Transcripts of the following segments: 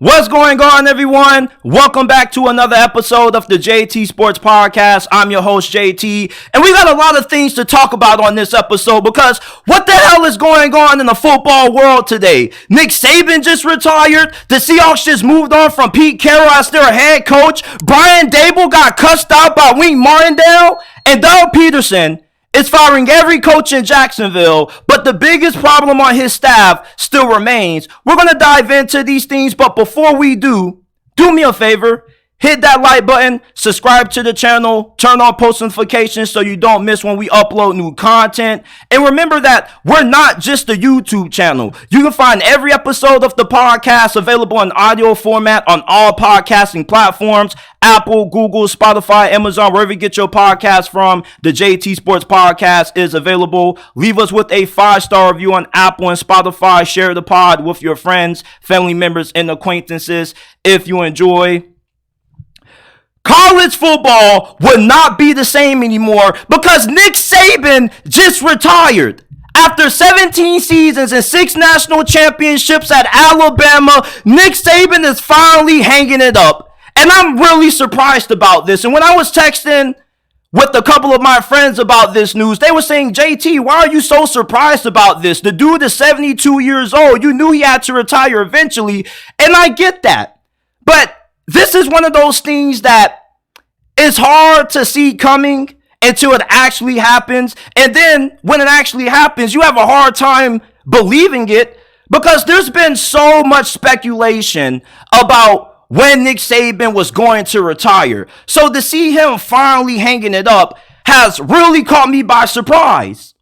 What's going on, everyone? Welcome back to another episode of the JT Sports Podcast. I'm your host, JT, and we got a lot of things to talk about on this episode because what the hell is going on in the football world today? Nick Saban just retired. The Seahawks just moved on from Pete Carroll as their head coach. Brian DaBoll got cussed out by Wink Martindale, and Doug Peterson is firing every coach in Jacksonville, but the biggest problem on his staff still remains. We're going to dive into these things, but before we do me a favor, hit that like button, subscribe to the channel, turn on post notifications so you don't miss when we upload new content. And remember that we're not just a YouTube channel. You can find every episode of the podcast available in audio format on all podcasting platforms: Apple, Google, Spotify, Amazon, wherever you get your podcast from. The JT Sports Podcast is available. Leave us with a 5-star review on Apple and Spotify. Share the pod with your friends, family members, and acquaintances if you enjoy. College football would not be the same anymore because Nick Saban just retired. After 17 seasons and 6 national championships at Alabama, Nick Saban is finally hanging it up. And I'm really surprised about this. And when I was texting with a couple of my friends about this news, they were saying, JT, why are you so surprised about this? The dude is 72 years old. You knew he had to retire eventually. And I get that. But this is one of those things that is hard to see coming until it actually happens. And then when it actually happens, you have a hard time believing it because there's been so much speculation about when Nick Saban was going to retire. So to see him finally hanging it up has really caught me by surprise.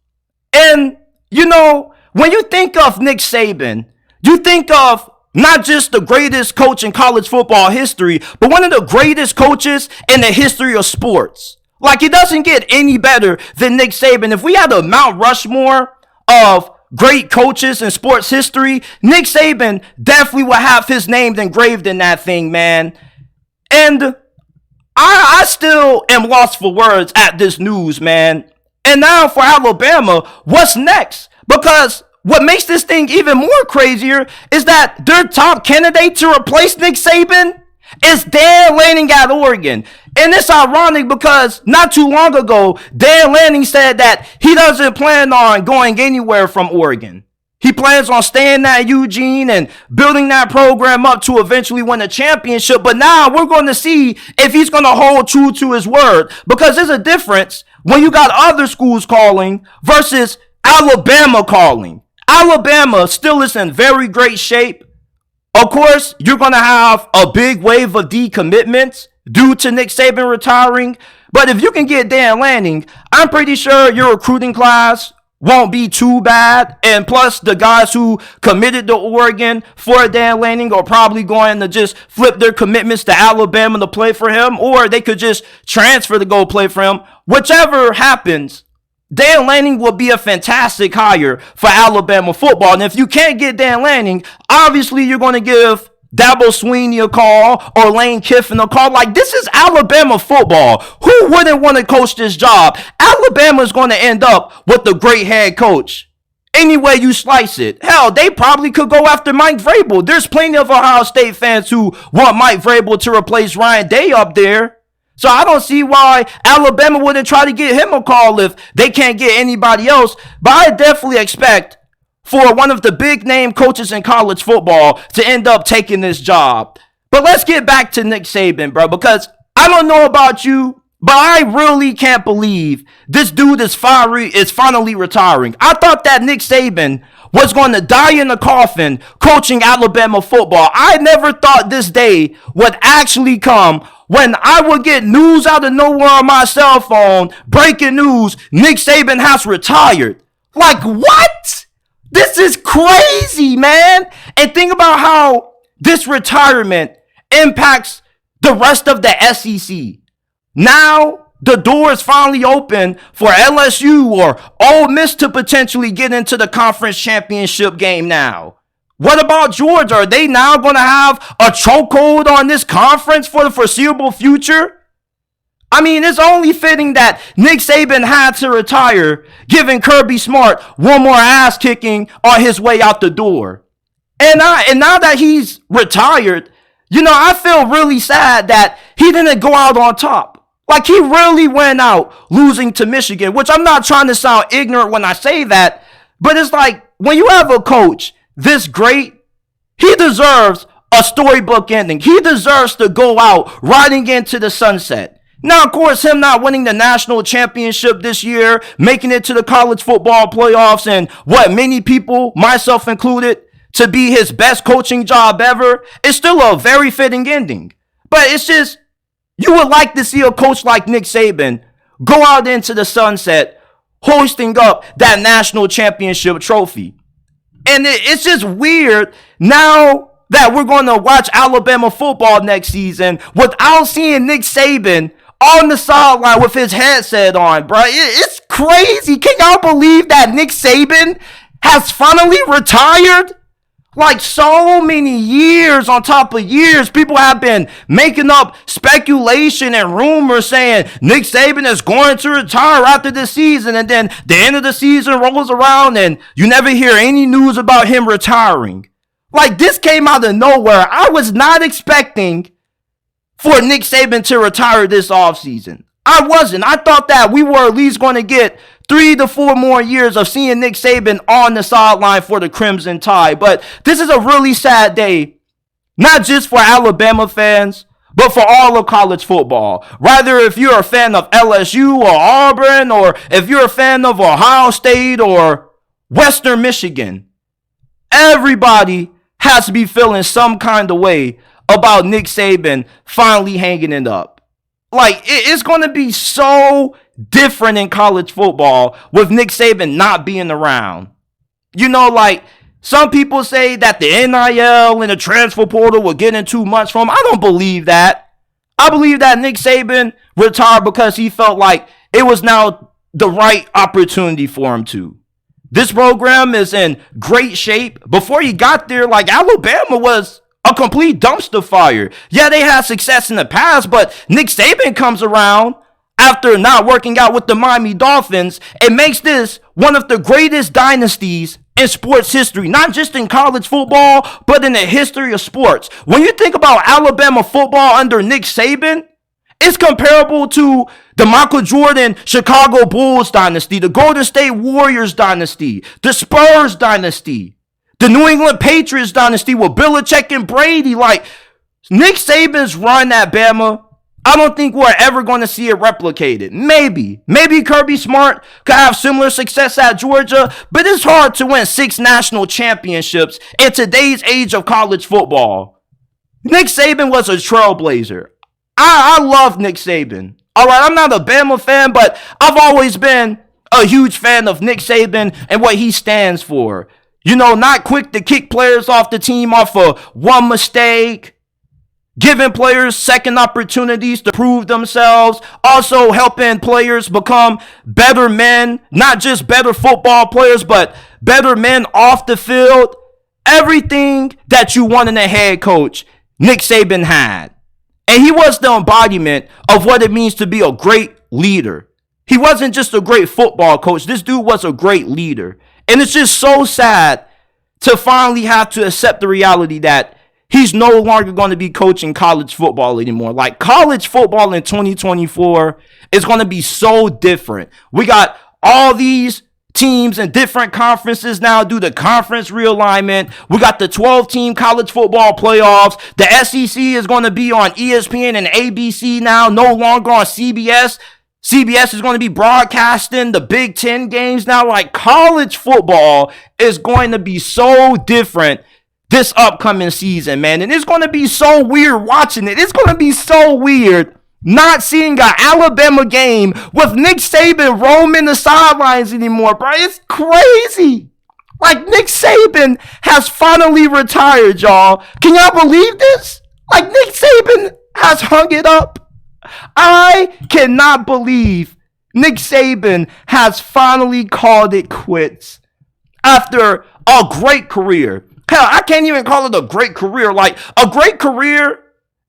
And, you know, when you think of Nick Saban, you think of not just the greatest coach in college football history, but one of the greatest coaches in the history of sports. Like, it doesn't get any better than Nick Saban. If we had a Mount Rushmore of great coaches in sports history, Nick Saban definitely would have his name engraved in that thing, man. And I still am lost for words at this news, man. And now for Alabama, what's next? Because what makes this thing even more crazier is that their top candidate to replace Nick Saban is Dan Lanning at Oregon. And it's ironic because not too long ago, Dan Lanning said that he doesn't plan on going anywhere from Oregon. He plans on staying at Eugene and building that program up to eventually win a championship. But now we're going to see if he's going to hold true to his word, because there's a difference when you got other schools calling versus Alabama calling. Alabama still is in very great shape. Of course, you're going to have a big wave of decommitments due to Nick Saban retiring. But if you can get Dan Lanning, I'm pretty sure your recruiting class won't be too bad. And plus, the guys who committed to Oregon for Dan Lanning are probably going to just flip their commitments to Alabama to play for him, or they could just transfer to go play for him. Whichever happens, Dan Lanning will be a fantastic hire for Alabama football. And if you can't get Dan Lanning, obviously you're going to give DaBoll Sweeney a call or Lane Kiffin a call. Like, this is Alabama football. Who wouldn't want to coach this job? Alabama is going to end up with a great head coach. Any way you slice it. Hell, they probably could go after Mike Vrabel. There's plenty of Ohio State fans who want Mike Vrabel to replace Ryan Day up there. So I don't see why Alabama wouldn't try to get him a call if they can't get anybody else. But I definitely expect for one of the big name coaches in college football to end up taking this job. But let's get back to Nick Saban, bro, because I don't know about you, but I really can't believe this dude is finally retiring. I thought that Nick Saban was going to die in a coffin coaching Alabama football. I never thought this day would actually come when I would get news out of nowhere on my cell phone. Breaking news, Nick Saban has retired. Like, what? This is crazy, man. And think about how this retirement impacts the rest of the SEC. Now, the door is finally open for LSU or Ole Miss to potentially get into the conference championship game now. What about Georgia? Are they now going to have a chokehold on this conference for the foreseeable future? I mean, it's only fitting that Nick Saban had to retire, giving Kirby Smart one more ass kicking on his way out the door. And now that he's retired, I feel really sad that he didn't go out on top. Like, he really went out losing to Michigan, which I'm not trying to sound ignorant when I say that, but it's like, when you have a coach this great, he deserves a storybook ending. He deserves to go out riding into the sunset. Now, of course, him not winning the national championship this year, making it to the college football playoffs, and what many people, myself included, to be his best coaching job ever, is still a very fitting ending. But it's just, you would like to see a coach like Nick Saban go out into the sunset, hoisting up that national championship trophy. And it's just weird now that we're going to watch Alabama football next season without seeing Nick Saban on the sideline with his headset on, bro. It's crazy. Can y'all believe that Nick Saban has finally retired? Like, so many years on top of years, people have been making up speculation and rumors saying Nick Saban is going to retire after this season, and then the end of the season rolls around and you never hear any news about him retiring. Like, this came out of nowhere. I was not expecting for Nick Saban to retire this offseason. I wasn't. I thought that we were at least going to get 3 to 4 more years of seeing Nick Saban on the sideline for the Crimson Tide. But this is a really sad day, not just for Alabama fans, but for all of college football. Rather, if you're a fan of LSU or Auburn, or if you're a fan of Ohio State or Western Michigan, everybody has to be feeling some kind of way about Nick Saban finally hanging it up. Like, it's going to be so different in college football with Nick Saban not being around. Like, some people say that the NIL and the transfer portal will get in too much for him. I don't believe that. I believe that Nick Saban retired because he felt like it was now the right opportunity for him to. This program is in great shape. Before he got there, like, Alabama was a complete dumpster fire. Yeah, they had success in the past, but Nick Saban comes around after not working out with the Miami Dolphins. It makes this one of the greatest dynasties in sports history, not just in college football, but in the history of sports. When you think about Alabama football under Nick Saban, it's comparable to the Michael Jordan Chicago Bulls dynasty, the Golden State Warriors dynasty, the Spurs dynasty, the New England Patriots dynasty with Belichick and Brady. Like, Nick Saban's run at Bama, I don't think we're ever going to see it replicated. Maybe Kirby Smart could have similar success at Georgia, but it's hard to win 6 national championships in today's age of college football. Nick Saban was a trailblazer. I love Nick Saban. All right, I'm not a Bama fan, but I've always been a huge fan of Nick Saban and what he stands for. Not quick to kick players off the team off of one mistake, giving players second opportunities to prove themselves, also helping players become better men, not just better football players, but better men off the field. Everything that you want in a head coach, Nick Saban had. And he was the embodiment of what it means to be a great leader. He wasn't just a great football coach. This dude was a great leader. And it's just so sad to finally have to accept the reality that he's no longer going to be coaching college football anymore. Like, college football in 2024 is going to be so different. We got all these teams in different conferences now due to conference realignment. We got the 12-team college football playoffs. The SEC is going to be on ESPN and ABC now, no longer on CBS. CBS is going to be broadcasting the Big Ten games now. Like, college football is going to be so different this upcoming season, man. And it's going to be so weird watching it. It's going to be so weird not seeing an Alabama game with Nick Saban roaming the sidelines anymore, bro. It's crazy. Like, Nick Saban has finally retired, y'all. Can y'all believe this? Like, Nick Saban has hung it up. I cannot believe Nick Saban has finally called it quits after a great career. Hell, I can't even call it a great career. Like, a great career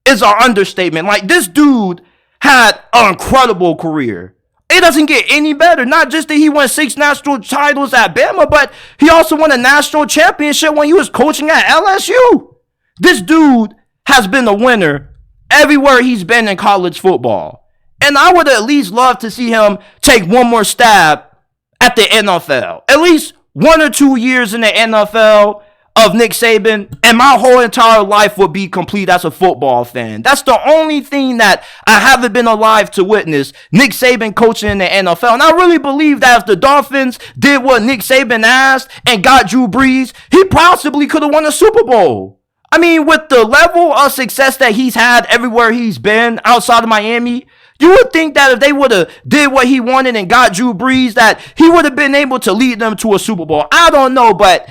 is an understatement. Like, this dude had an incredible career. It doesn't get any better. Not just that he won 6 national titles at Bama, but he also won a national championship when he was coaching at LSU. This dude has been a winner everywhere he's been in college football. And I would at least love to see him take one more stab at the NFL. At least 1 or 2 years in the NFL of Nick Saban, and my whole entire life would be complete as a football fan. That's the only thing that I haven't been alive to witness, Nick Saban coaching in the NFL. And I really believe that if the Dolphins did what Nick Saban asked and got Drew Brees, he possibly could have won a Super Bowl. I mean, with the level of success that he's had everywhere he's been outside of Miami, you would think that if they would have did what he wanted and got Drew Brees, that he would have been able to lead them to a Super Bowl. I don't know, but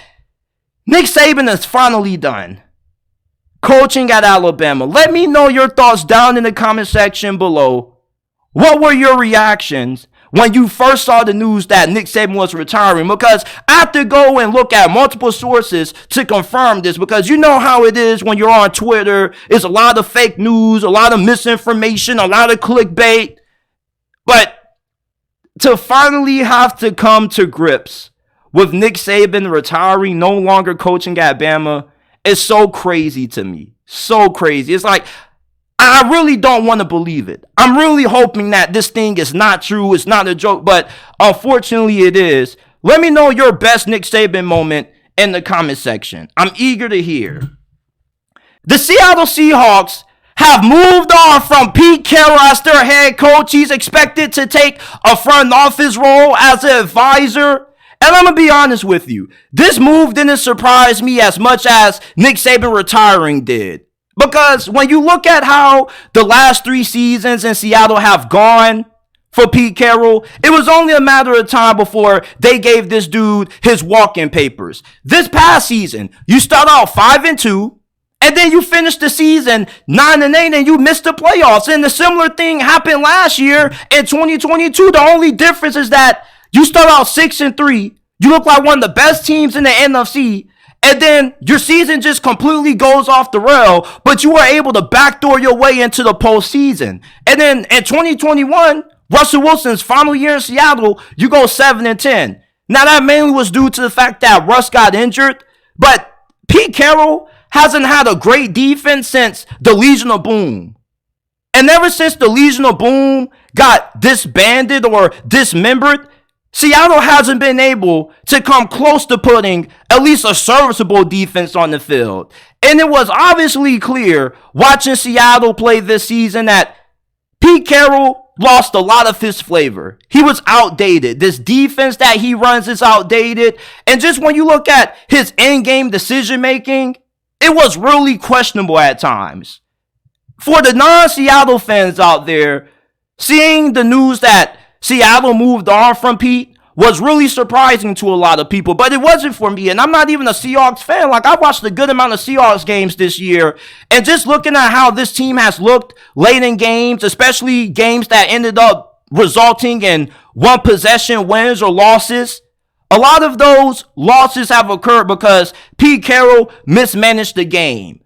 Nick Saban is finally done coaching at Alabama. Let me know your thoughts down in the comment section below. What were your reactions when you first saw the news that Nick Saban was retiring? Because I have to go and look at multiple sources to confirm this, because you know how it is when you're on Twitter. It's a lot of fake news, a lot of misinformation, a lot of clickbait. But to finally have to come to grips with Nick Saban retiring, no longer coaching at Bama, is so crazy to me. So crazy. It's like, I really don't want to believe it. I'm really hoping that this thing is not true. It's not a joke, but unfortunately it is. Let me know your best Nick Saban moment in the comment section. I'm eager to hear. The Seattle Seahawks have moved on from Pete Carroll as their head coach. He's expected to take a front office role as an advisor. And I'm going to be honest with you. This move didn't surprise me as much as Nick Saban retiring did. Because when you look at how the last 3 seasons in Seattle have gone for Pete Carroll, it was only a matter of time before they gave this dude his walk-in papers. This past season, you start out 5-2, and then you finish the season 9-8, and you missed the playoffs. And the similar thing happened last year in 2022. The only difference is that you start out 6-3. You look like one of the best teams in the NFC. And then your season just completely goes off the rail. But you were able to backdoor your way into the postseason. And then in 2021, Russell Wilson's final year in Seattle, you go 7-10. Now that mainly was due to the fact that Russ got injured. But Pete Carroll hasn't had a great defense since the Legion of Boom. And ever since the Legion of Boom got disbanded or dismembered, Seattle hasn't been able to come close to putting at least a serviceable defense on the field. And it was obviously clear watching Seattle play this season that Pete Carroll lost a lot of his flavor. He was outdated. This defense that he runs is outdated. And just when you look at his in-game decision-making, it was really questionable at times. For the non-Seattle fans out there, seeing the news that Seattle moved on from Pete was really surprising to a lot of people, but it wasn't for me. And I'm not even a Seahawks fan. Like, I watched a good amount of Seahawks games this year, and just looking at how this team has looked late in games, especially games that ended up resulting in one possession wins or losses, a lot of those losses have occurred because Pete Carroll mismanaged the game.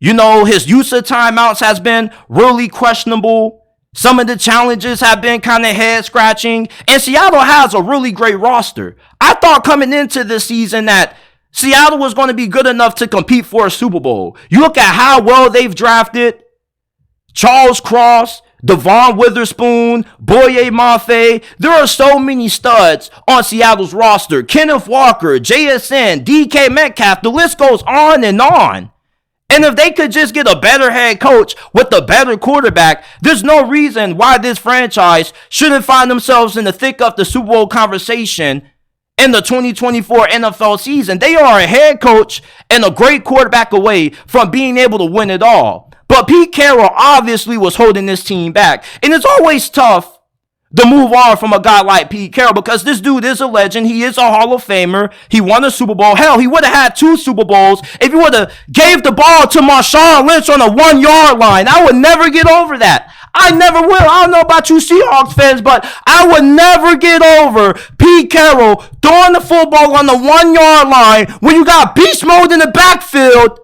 You know, his use of timeouts has been really questionable. Some of the challenges have been kind of head-scratching. And Seattle has a really great roster. I thought coming into this season that Seattle was going to be good enough to compete for a Super Bowl. You look at how well they've drafted Charles Cross, Devon Witherspoon, Boye Mafe. There are so many studs on Seattle's roster. Kenneth Walker, JSN, DK Metcalf. The list goes on and on. And if they could just get a better head coach with a better quarterback, there's no reason why this franchise shouldn't find themselves in the thick of the Super Bowl conversation in the 2024 NFL season. They are a head coach and a great quarterback away from being able to win it all. But Pete Carroll obviously was holding this team back. And it's always tough to move on from a guy like Pete Carroll, because this dude is a legend. He is a Hall of Famer. He won a Super Bowl. Hell, he would have had 2 Super Bowls if he would have gave the ball to Marshawn Lynch on a 1-yard line. I would never get over that. I never will. I don't know about you Seahawks fans, but I would never get over Pete Carroll throwing the football on the 1-yard line when you got beast mode in the backfield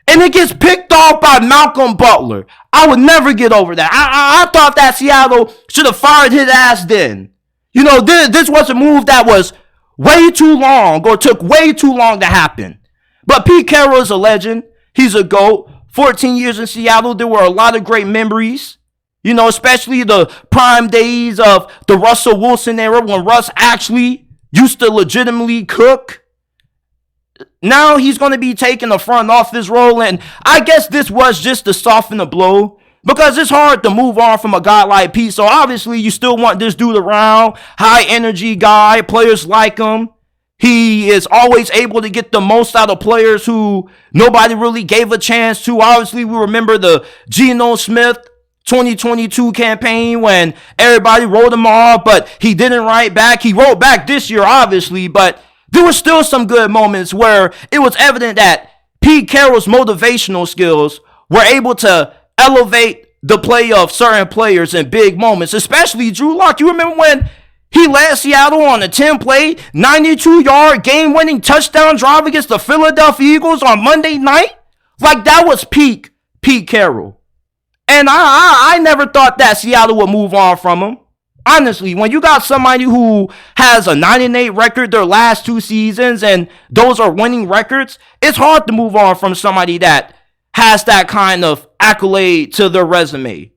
And it gets picked off by Malcolm Butler. I would never get over that. I thought that Seattle should have fired his ass then. You know, this was a move that was way too long or took way too long to happen. But Pete Carroll is a legend. He's a GOAT. 14 years in Seattle, there were a lot of great memories. You know, especially the prime days of the Russell Wilson era when Russ actually used to legitimately cook. Now he's going to be taking the front office role, and I guess this was just to soften the blow because it's hard to move on from a guy like Pete. So obviously you still want this dude around, high energy guy, players like him. He is always able to get the most out of players who nobody really gave a chance to. Obviously, we remember the Geno Smith 2022 campaign when everybody wrote him off, but he didn't write back. He wrote back this year, obviously, but there were still some good moments where it was evident that Pete Carroll's motivational skills were able to elevate the play of certain players in big moments, especially Drew Lock. You remember when he led Seattle on a 10-play, 92-yard game-winning touchdown drive against the Philadelphia Eagles on Monday night? Like, that was peak Pete Carroll. And I never thought that Seattle would move on from him. Honestly, when you got somebody who has a 9-8 record their last 2 seasons and those are winning records, it's hard to move on from somebody that has that kind of accolade to their resume.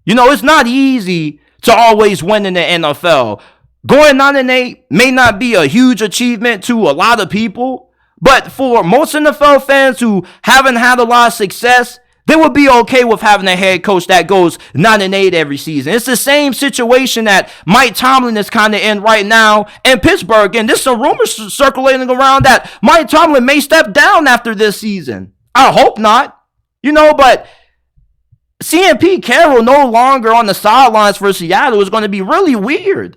You know, it's not easy to always win in the NFL. Going 9-8 may not be a huge achievement to a lot of people, but for most NFL fans who haven't had a lot of success, they would be okay with having a head coach that goes 9-8 every season. It's the same situation that Mike Tomlin is kind of in right now in Pittsburgh. And there's some rumors circulating around that Mike Tomlin may step down after this season. I hope not. You know, but seeing Pete Carroll no longer on the sidelines for Seattle is going to be really weird.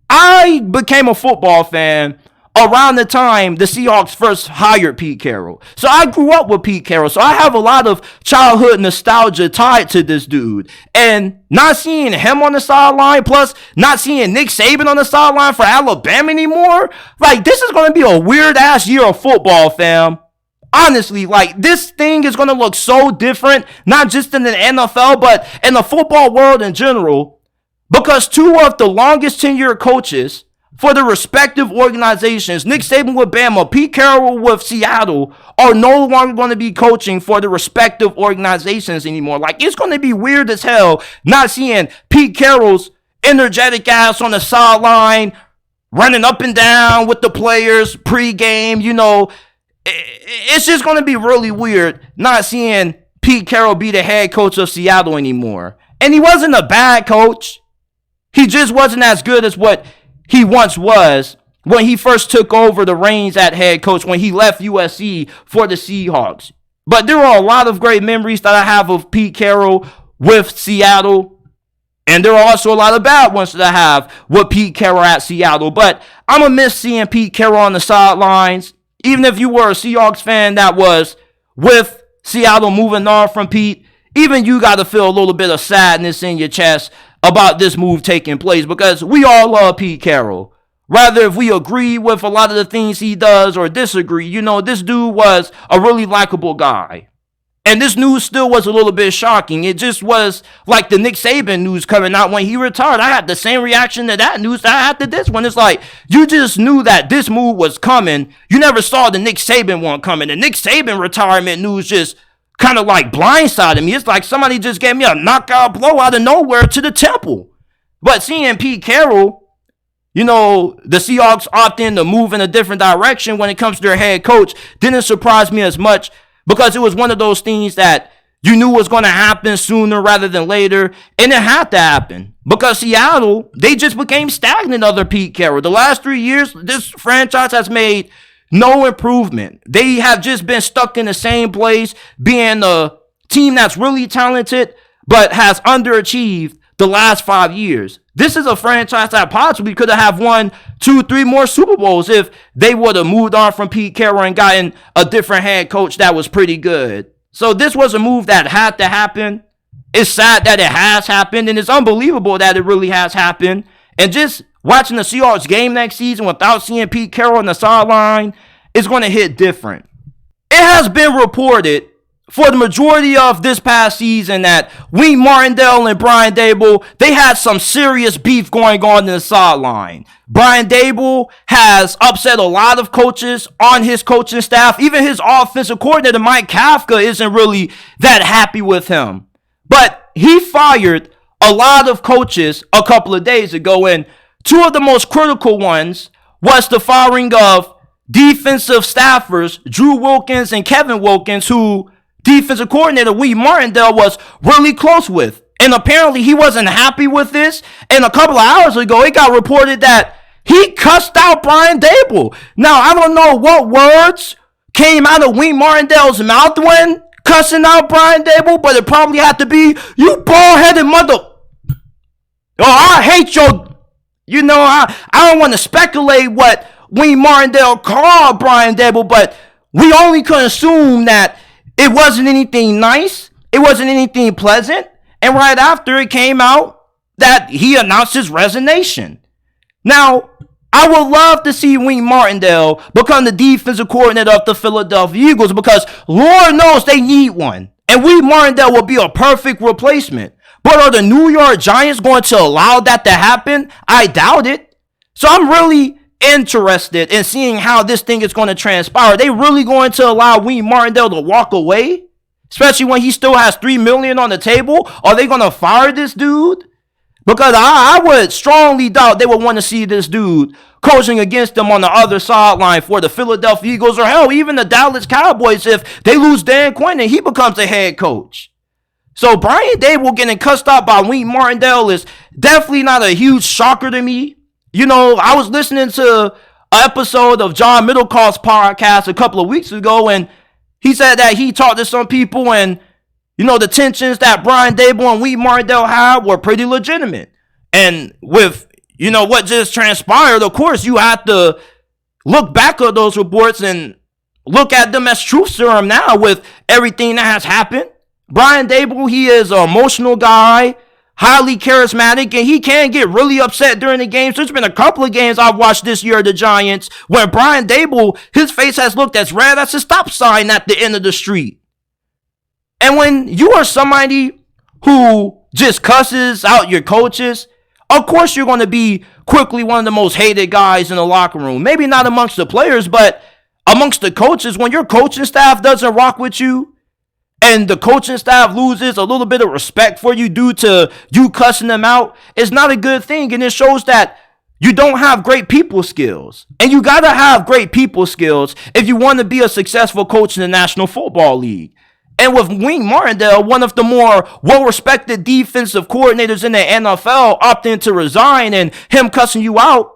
I became a football fan around the time the Seahawks first hired Pete Carroll. So I grew up with Pete Carroll. So I have a lot of childhood nostalgia tied to this dude. And not seeing him on the sideline, plus not seeing Nick Saban on the sideline for Alabama anymore, like, this is going to be a weird-ass year of football, fam. Honestly, like, this thing is going to look so different, not just in the NFL, but in the football world in general, because 2 of the longest tenured coaches for the respective organizations, Nick Saban with Bama, Pete Carroll with Seattle, are no longer going to be coaching for the respective organizations anymore. Like, it's going to be weird as hell not seeing Pete Carroll's energetic ass on the sideline, running up and down with the players pregame. You know, it's just going to be really weird not seeing Pete Carroll be the head coach of Seattle anymore. And he wasn't a bad coach. He just wasn't as good as what he once was when he first took over the reins at head coach when he left USC for the Seahawks. But there are a lot of great memories that I have of Pete Carroll with Seattle. And there are also a lot of bad ones that I have with Pete Carroll at Seattle. But I'm going to miss seeing Pete Carroll on the sidelines. Even if you were a Seahawks fan that was with Seattle moving on from Pete, even you got to feel a little bit of sadness in your chest about this move taking place, because we all love Pete Carroll. Rather if we agree with a lot of the things he does or disagree, you know, this dude was a really likable guy. And this news still was a little bit shocking. It just was like the Nick Saban news coming out when he retired. I had the same reaction to that news that I had to this one. It's like, you just knew that this move was coming. You never saw the Nick Saban one coming. The Nick Saban retirement news just kind of like blindsided me. It's like somebody just gave me a knockout blow out of nowhere to the temple. But seeing Pete Carroll, you know, the Seahawks opt in to move in a different direction when it comes to their head coach didn't surprise me as much, because it was one of those things that you knew was going to happen sooner rather than later, and it had to happen. Because Seattle, they just became stagnant under Pete Carroll. The last 3 years, this franchise has made no improvement. They have just been stuck in the same place, being a team that's really talented, but has underachieved the last 5 years. This is a franchise that possibly could have won 2, 3 more Super Bowls if they would have moved on from Pete Carroll and gotten a different head coach that was pretty good. So this was a move that had to happen. It's sad that it has happened, and it's unbelievable that it really has happened. And just watching the Seahawks game next season without seeing Pete Carroll on the sideline is going to hit different. it has been reported for the majority of this past season that Wink Martindale and Brian DaBoll, they had some serious beef going on in the sideline. Brian DaBoll has upset a lot of coaches on his coaching staff. Even his offensive coordinator, Mike Kafka, isn't really that happy with him. But he fired a lot of coaches a couple of days ago, and two of the most critical ones was the firing of defensive staffers Drew Wilkins and Kevin Wilkins, who defensive coordinator Wink Martindale was really close with. And apparently he wasn't happy with this. And a couple of hours ago, it got reported that he cussed out Brian DaBoll. Now, I don't know what words came out of Wink Martindale's mouth when cussing out Brian DaBoll, but it probably had to be, "You bald-headed mother." Oh, I hate your... I don't want to speculate what Wink Martindale called Brian DaBoll, but we only can assume that it wasn't anything nice. It wasn't anything pleasant. And right after, it came out that he announced his resignation. Now, I would love to see Wink Martindale become the defensive coordinator of the Philadelphia Eagles, because Lord knows they need one. And Wink Martindale will be a perfect replacement. But are the New York Giants going to allow that to happen? I doubt it. So I'm really interested in seeing how this thing is going to transpire. Are they really going to allow Wink Martindale to walk away? Especially when he still has $3 million on the table? Are they going to fire this dude? Because I would strongly doubt they would want to see this dude coaching against them on the other sideline for the Philadelphia Eagles, or hell, even the Dallas Cowboys if they lose Dan Quinn and he becomes the head coach. So Brian DaBoll getting cussed out by Wink Martindale is definitely not a huge shocker to me. I was listening to an episode of John Middlecoff's podcast a couple of weeks ago, and he said that he talked to some people, and the tensions that Brian DaBoll and Wink Martindale had were pretty legitimate. And with what just transpired, of course you have to look back at those reports and look at them as truth serum now with everything that has happened. Brian DaBoll, he is an emotional guy, highly charismatic, and he can get really upset during the games. There's been a couple of games I've watched this year of the Giants where Brian DaBoll, his face has looked as red as a stop sign at the end of the street. And when you are somebody who just cusses out your coaches, of course you're going to be quickly one of the most hated guys in the locker room. Maybe not amongst the players, but amongst the coaches. When your coaching staff doesn't rock with you, and the coaching staff loses a little bit of respect for you due to you cussing them out, it's not a good thing. And it shows that you don't have great people skills. And you got to have great people skills if you want to be a successful coach in the National Football League. And with Wink Martindale, one of the more well-respected defensive coordinators in the NFL, opting to resign and him cussing you out,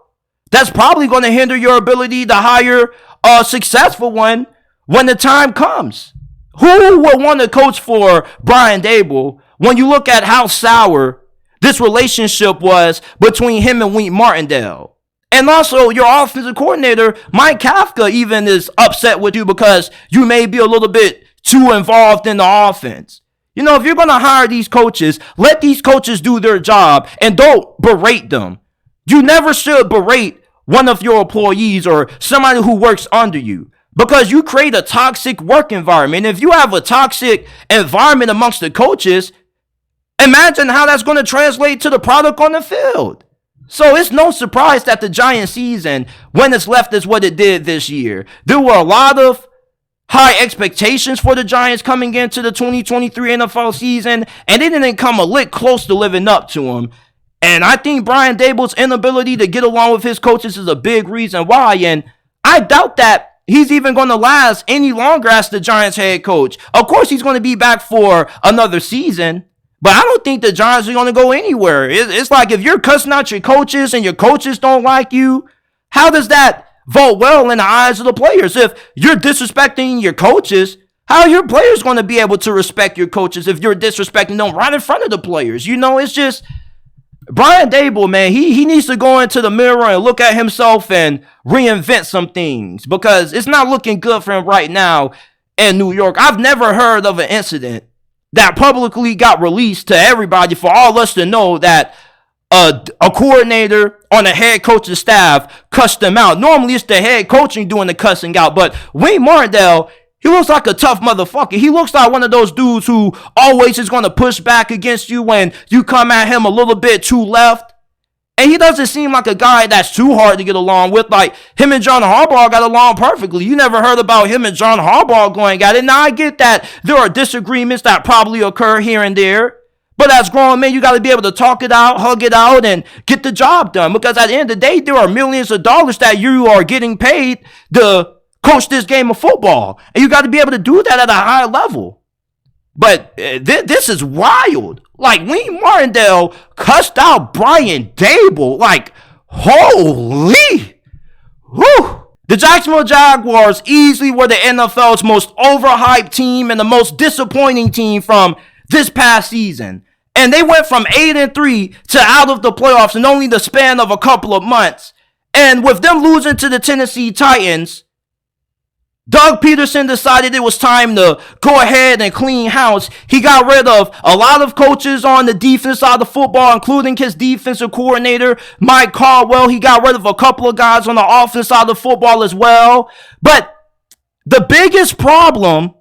that's probably going to hinder your ability to hire a successful one when the time comes. Who would want to coach for Brian DaBoll when you look at how sour this relationship was between him and Wink Martindale? And also, your offensive coordinator, Mike Kafka, even is upset with you because you may be a little bit too involved in the offense. If you're going to hire these coaches, let these coaches do their job and don't berate them. You never should berate one of your employees or somebody who works under you, because you create a toxic work environment. If you have a toxic environment amongst the coaches, imagine how that's going to translate to the product on the field. So it's no surprise that the Giants season, when it's left as what it did this year, there were a lot of high expectations for the Giants coming into the 2023 NFL season, and they didn't come a lick close to living up to them. And I think Brian DaBoll's inability to get along with his coaches is a big reason why. And I doubt that he's even going to last any longer as the Giants head coach. Of course, he's going to be back for another season, but I don't think the Giants are going to go anywhere. It's like if you're cussing out your coaches and your coaches don't like you, how does that vote well in the eyes of the players? If you're disrespecting your coaches, how are your players going to be able to respect your coaches if you're disrespecting them right in front of the players? It's just Brian DaBoll, man, he needs to go into the mirror and look at himself and reinvent some things, because it's not looking good for him right now in New York. I've never heard of an incident that publicly got released to everybody for all us to know that a coordinator on a head coach's staff cussed them out. Normally, it's the head coaching doing the cussing out, but Wink Martindale, He looks like a tough motherfucker. He looks like one of those dudes who always is going to push back against you when you come at him a little bit too left. And he doesn't seem like a guy that's too hard to get along with. Like, him and John Harbaugh got along perfectly. You never heard about him and John Harbaugh going at it. Now, I get that there are disagreements that probably occur here and there. But as grown men, you got to be able to talk it out, hug it out, and get the job done. Because at the end of the day, there are millions of dollars that you are getting paid to coach this game of football. And you got to be able to do that at a high level. But this is wild. Like, Wink Martindale cussed out Brian DaBoll. Like, holy. Whew. The Jacksonville Jaguars easily were the NFL's most overhyped team and the most disappointing team from this past season. And they went from 8-3 to out of the playoffs in only the span of a couple of months. And with them losing to the Tennessee Titans, Doug Peterson decided it was time to go ahead and clean house. He got rid of a lot of coaches on the defense side of the football, including his defensive coordinator, Mike Caldwell. He got rid of a couple of guys on the offense side of the football as well. But the biggest problem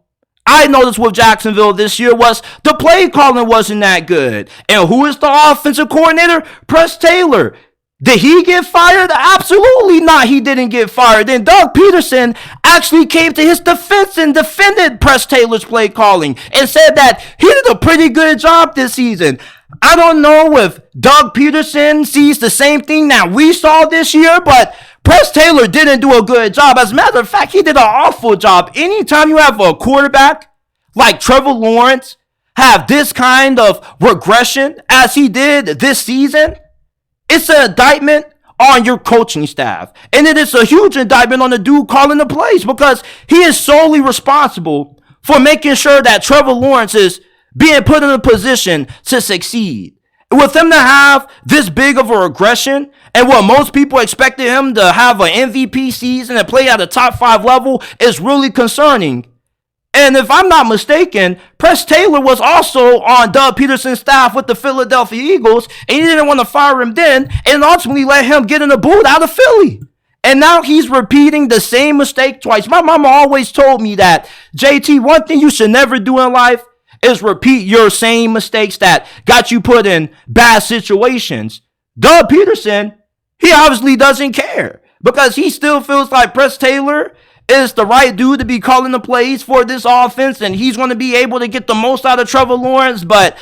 I noticed with Jacksonville this year was the play calling wasn't that good. And who is the offensive coordinator? Press Taylor. Did he get fired? Absolutely not. He didn't get fired. Then Doug Peterson actually came to his defense and defended Press Taylor's play calling and said that he did a pretty good job this season. I don't know if Doug Peterson sees the same thing that we saw this year, but Press Taylor didn't do a good job. As a matter of fact, he did an awful job. Anytime you have a quarterback like Trevor Lawrence have this kind of regression as he did this season, it's an indictment on your coaching staff. And it is a huge indictment on the dude calling the plays because he is solely responsible for making sure that Trevor Lawrence is being put in a position to succeed. With him to have this big of a regression and what most people expected him to have an MVP season and play at a top 5 level is really concerning. And if I'm not mistaken, Press Taylor was also on Doug Peterson's staff with the Philadelphia Eagles, and he didn't want to fire him then, and ultimately let him get in the boot out of Philly. And now he's repeating the same mistake twice. My mama always told me that, JT, one thing you should never do in life is repeat your same mistakes that got you put in bad situations. Doug Peterson, he obviously doesn't care because he still feels like Press Taylor is the right dude to be calling the plays for this offense, and he's going to be able to get the most out of Trevor Lawrence. But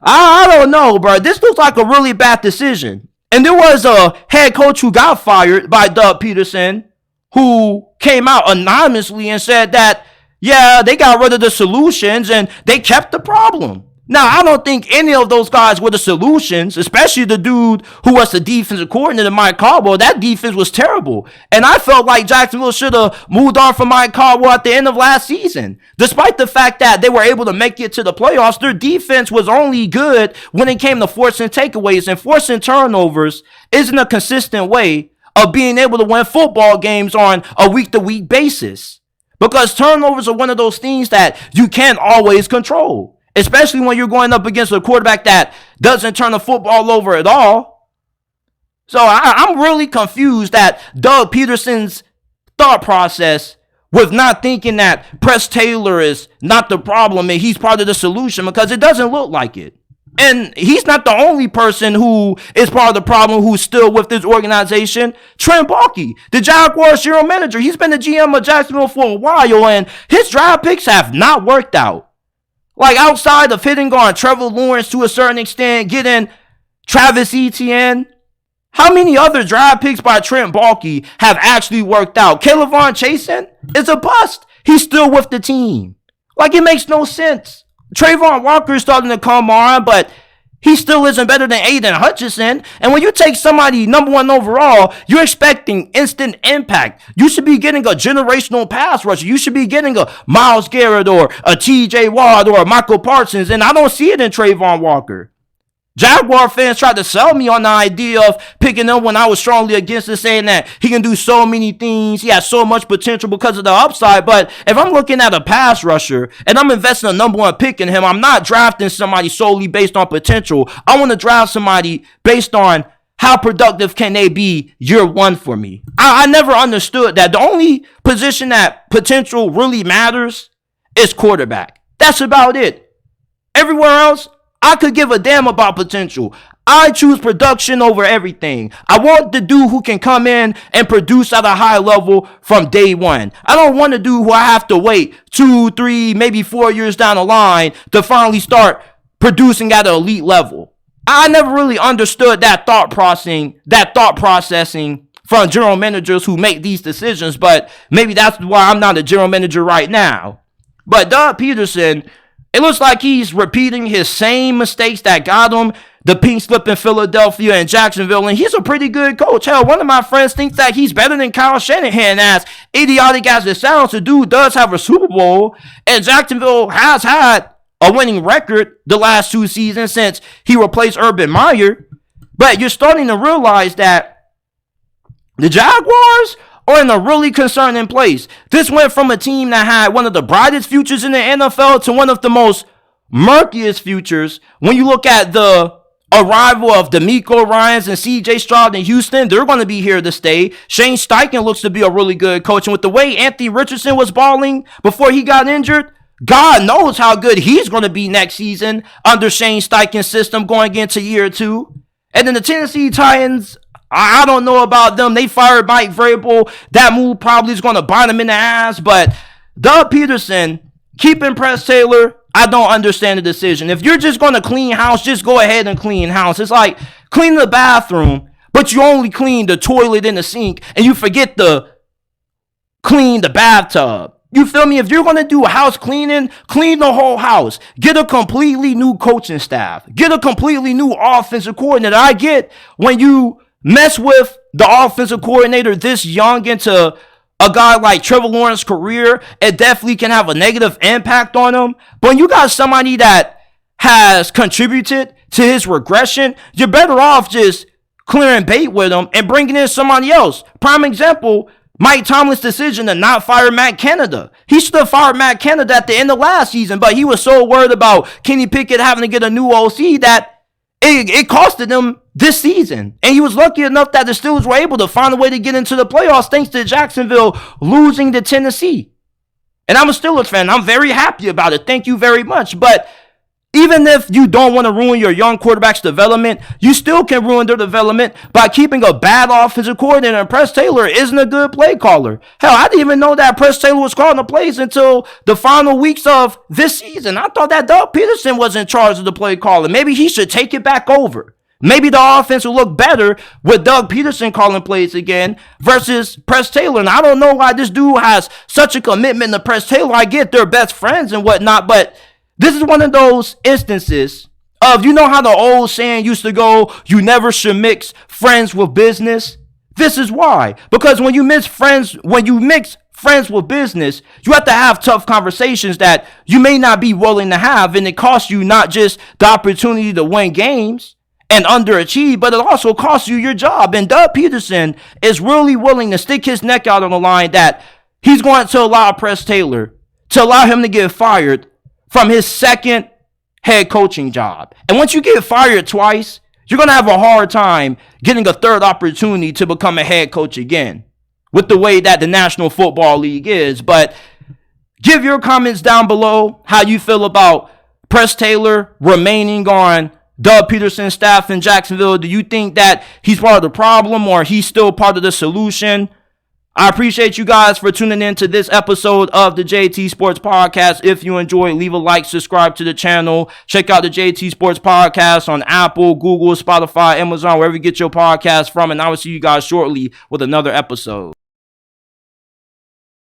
I don't know, bro. This looks like a really bad decision. And there was a head coach who got fired by Doug Peterson who came out anonymously and said that, yeah, they got rid of the solutions and they kept the problem. Now, I don't think any of those guys were the solutions, especially the dude who was the defensive coordinator, Mike Caldwell. That defense was terrible. And I felt like Jacksonville should have moved on from Mike Caldwell at the end of last season. Despite the fact that they were able to make it to the playoffs, their defense was only good when it came to forcing takeaways. And forcing turnovers isn't a consistent way of being able to win football games on a week-to-week basis. Because turnovers are one of those things that you can't always control. Especially when you're going up against a quarterback that doesn't turn the football over at all. So I'm really confused at Doug Peterson's thought process with not thinking that Press Taylor is not the problem and he's part of the solution, because it doesn't look like it. And he's not the only person who is part of the problem who's still with this organization. Trent Baalke, the Jaguars general manager, he's been the GM of Jacksonville for a while, and his draft picks have not worked out. Like, outside of hitting on Trevor Lawrence to a certain extent, getting Travis Etienne, how many other draft picks by Trent Baalke have actually worked out? Caleb Von Chasen is a bust. He's still with the team. Like, it makes no sense. Trayvon Walker is starting to come on, but he still isn't better than Aiden Hutchinson. And when you take somebody number 1 overall, you're expecting instant impact. You should be getting a generational pass rusher. You should be getting a Myles Garrett or a TJ Watt or a Michael Parsons. And I don't see it in Trayvon Walker. Jaguar fans tried to sell me on the idea of picking him when I was strongly against it, saying that he can do so many things. He has so much potential because of the upside. But if I'm looking at a pass rusher and I'm investing a number 1 pick in him, I'm not drafting somebody solely based on potential. I want to draft somebody based on how productive can they be year one for me? I never understood that. The only position that potential really matters is quarterback. That's about it. Everywhere else, I could give a damn about potential. I choose production over everything. I want the dude who can come in and produce at a high level from day one. I don't want a dude who I have to wait 2, 3, maybe 4 years down the line to finally start producing at an elite level. I never really understood that thought processing from general managers who make these decisions, but maybe that's why I'm not a general manager right now. But Doug Peterson, it looks like he's repeating his same mistakes that got him the pink slip in Philadelphia and Jacksonville, and he's a pretty good coach. Hell, one of my friends thinks that he's better than Kyle Shanahan. As idiotic as it sounds, the dude does have a Super Bowl, and Jacksonville has had a winning record the last 2 seasons since he replaced Urban Meyer. But you're starting to realize that the Jaguars are in a really concerning place. This went from a team that had one of the brightest futures in the NFL to one of the most murkiest futures. When you look at the arrival of DeMeco Ryans and CJ Stroud in Houston, they're going to be here to stay. Shane Steichen looks to be a really good coach. And with the way Anthony Richardson was balling before he got injured, God knows how good he's going to be next season under Shane Steichen's system going into year 2. And then the Tennessee Titans, I don't know about them. They fired Mike Vrabel. That move probably is going to bite him in the ass. But Doug Peterson, keeping Press Taylor, I don't understand the decision. If you're just going to clean house, just go ahead and clean house. It's like clean the bathroom, but you only clean the toilet and the sink, and you forget to clean the bathtub. You feel me? If you're going to do house cleaning, clean the whole house. Get a completely new coaching staff. Get a completely new offensive coordinator. I get when you mess with the offensive coordinator this young into a guy like Trevor Lawrence's career, it definitely can have a negative impact on him. But when you got somebody that has contributed to his regression, you're better off just clearing bait with him and bringing in somebody else. Prime example, Mike Tomlin's decision to not fire Matt Canada. He should have fired Matt Canada at the end of last season, but he was so worried about Kenny Pickett having to get a new OC that it costed him this season. And he was lucky enough that the Steelers were able to find a way to get into the playoffs thanks to Jacksonville losing to Tennessee. And I'm a Steelers fan. I'm very happy about it. Thank you very much. But even if you don't want to ruin your young quarterback's development, you still can ruin their development by keeping a bad offensive coordinator. And Press Taylor isn't a good play caller. Hell, I didn't even know that Press Taylor was calling the plays until the final weeks of this season. I thought that Doug Peterson was in charge of the play calling. Maybe he should take it back over. Maybe the offense will look better with Doug Peterson calling plays again versus Press Taylor. And I don't know why this dude has such a commitment to Press Taylor. I get they're best friends and whatnot, but this is one of those instances of, you know how the old saying used to go, you never should mix friends with business? This is why. Because when you mix friends with business, you have to have tough conversations that you may not be willing to have, and it costs you not just the opportunity to win games and underachieve, but it also costs you your job. And Doug Peterson is really willing to stick his neck out on the line that he's going to allow Press Taylor to allow him to get fired from his second head coaching job. And once you get fired twice, you're going to have a hard time getting a third opportunity to become a head coach again with the way that the National Football League is. But give your comments down below how you feel about Press Taylor remaining on Doug Peterson's staff in Jacksonville. Do you think that he's part of the problem or he's still part of the solution? I appreciate you guys for tuning in to this episode of the JT Sports Podcast. If you enjoyed, leave a like, subscribe to the channel. Check out the JT Sports Podcast on Apple, Google, Spotify, Amazon, wherever you get your podcast from. And I will see you guys shortly with another episode.